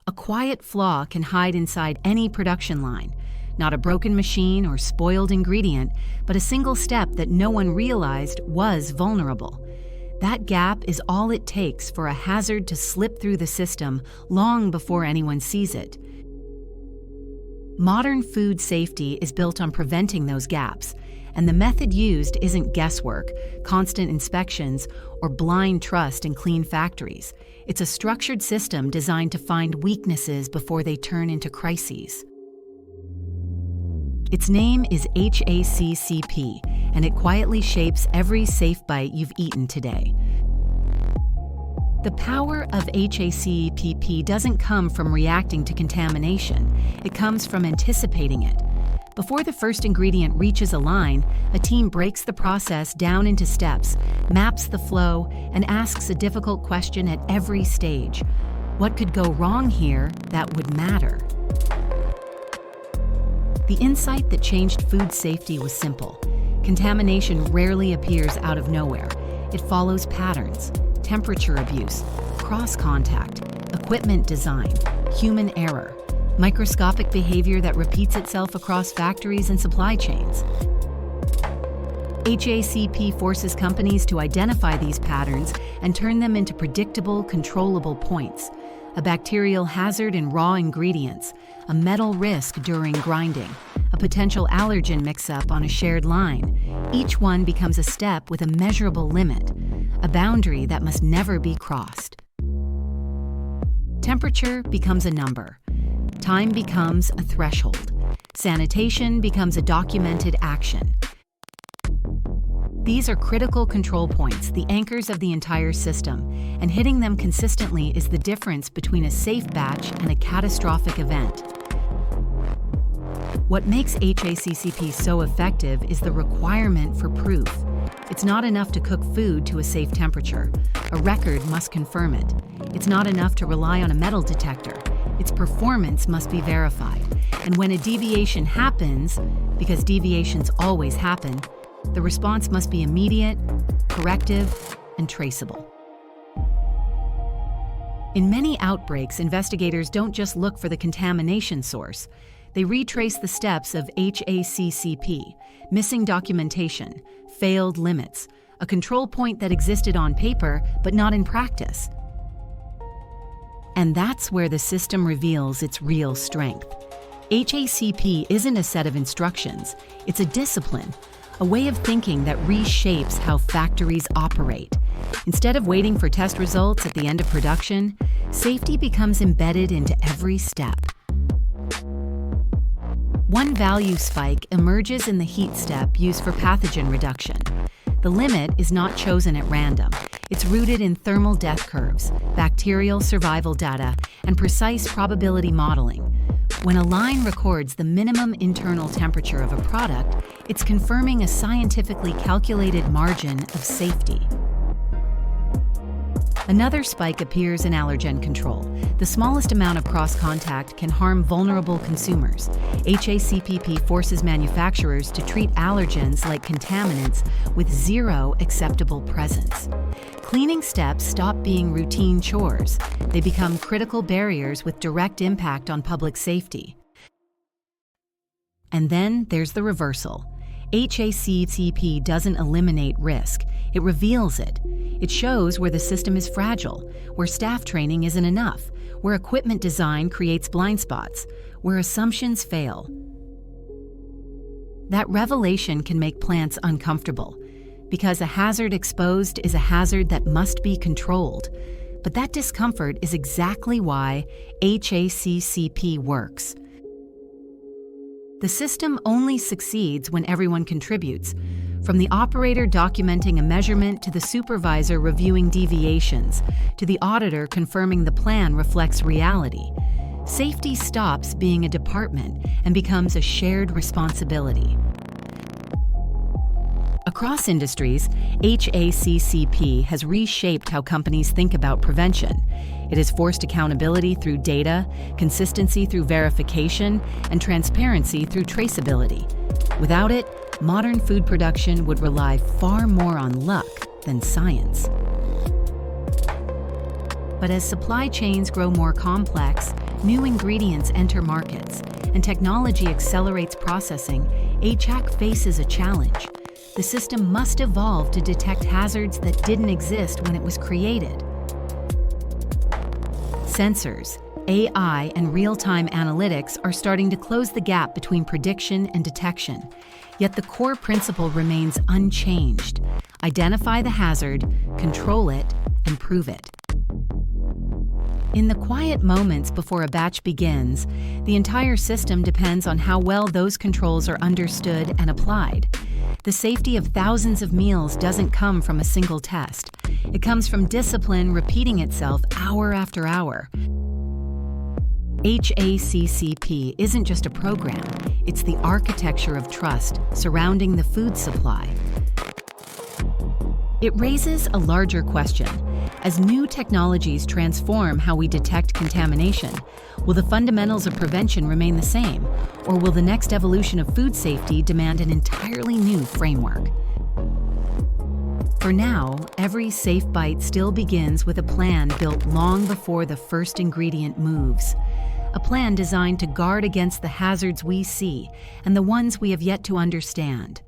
A quiet flaw can hide inside any production line. Not a broken machine or spoiled ingredient, but a single step that no one realized was vulnerable. That gap is all it takes for a hazard to slip through the system long before anyone sees it. Modern food safety is built on preventing those gaps, and the method used isn't guesswork, constant inspections, or blind trust in clean factories. It's a structured system designed to find weaknesses before they turn into crises. Its name is HACCP, and it quietly shapes every safe bite you've eaten today. The power of HACCP doesn't come from reacting to contamination. It comes from anticipating it. Before the first ingredient reaches a line, a team breaks the process down into steps, maps the flow, and asks a difficult question at every stage. What could go wrong here that would matter? The insight that changed food safety was simple. Contamination rarely appears out of nowhere. It follows patterns: temperature abuse, cross-contact, equipment design, human error, microscopic behavior that repeats itself across factories and supply chains. HACCP forces companies to identify these patterns and turn them into predictable, controllable points. A bacterial hazard in raw ingredients, a metal risk during grinding, a potential allergen mix-up on a shared line. Each one becomes a step with a measurable limit, a boundary that must never be crossed. Temperature becomes a number. Time becomes a threshold. Sanitation becomes a documented action. These are critical control points, the anchors of the entire system, and hitting them consistently is the difference between a safe batch and a catastrophic event. What makes HACCP so effective is the requirement for proof. It's not enough to cook food to a safe temperature. A record must confirm it. It's not enough to rely on a metal detector. Its performance must be verified. And when a deviation happens, because deviations always happen, the response must be immediate, corrective, and traceable. In many outbreaks, investigators don't just look for the contamination source. They retrace the steps of HACCP: missing documentation, failed limits, a control point that existed on paper but not in practice. And that's where the system reveals its real strength. HACCP isn't a set of instructions, it's a discipline, a way of thinking that reshapes how factories operate. Instead of waiting for test results at the end of production, safety becomes embedded into every step. One value spike emerges in the heat step used for pathogen reduction. The limit is not chosen at random. It's rooted in thermal death curves, bacterial survival data, and precise probability modeling. When a line records the minimum internal temperature of a product, it's confirming a scientifically calculated margin of safety. Another spike appears in allergen control. The smallest amount of cross-contact can harm vulnerable consumers. HACCP forces manufacturers to treat allergens like contaminants with zero acceptable presence. Cleaning steps stop being routine chores. They become critical barriers with direct impact on public safety. And then there's the reversal. HACCP doesn't eliminate risk, it reveals it. It shows where the system is fragile, where staff training isn't enough, where equipment design creates blind spots, where assumptions fail. That revelation can make plants uncomfortable, because a hazard exposed is a hazard that must be controlled. But that discomfort is exactly why HACCP works. The system only succeeds when everyone contributes, from the operator documenting a measurement to the supervisor reviewing deviations, to the auditor confirming the plan reflects reality. Safety stops being a department and becomes a shared responsibility. Across industries, HACCP has reshaped how companies think about prevention. It has forced accountability through data, consistency through verification, and transparency through traceability. Without it, modern food production would rely far more on luck than science. But as supply chains grow more complex, New ingredients enter markets, and technology accelerates processing. HACCP faces a challenge. The system must evolve to detect hazards that didn't exist when it was created. Sensors, AI, and real-time analytics are starting to close the gap between prediction and detection. Yet the core principle remains unchanged. Identify the hazard, control it, and prove it. In the quiet moments before a batch begins, the entire system depends on how well those controls are understood and applied. The safety of thousands of meals doesn't come from a single test. It comes from discipline repeating itself hour after hour. HACCP isn't just a program, it's the architecture of trust surrounding the food supply. It raises a larger question. As new technologies transform how we detect contamination, will the fundamentals of prevention remain the same, or will the next evolution of food safety demand an entirely new framework? For now, every safe bite still begins with a plan built long before the first ingredient moves. A plan designed to guard against the hazards we see and the ones we have yet to understand.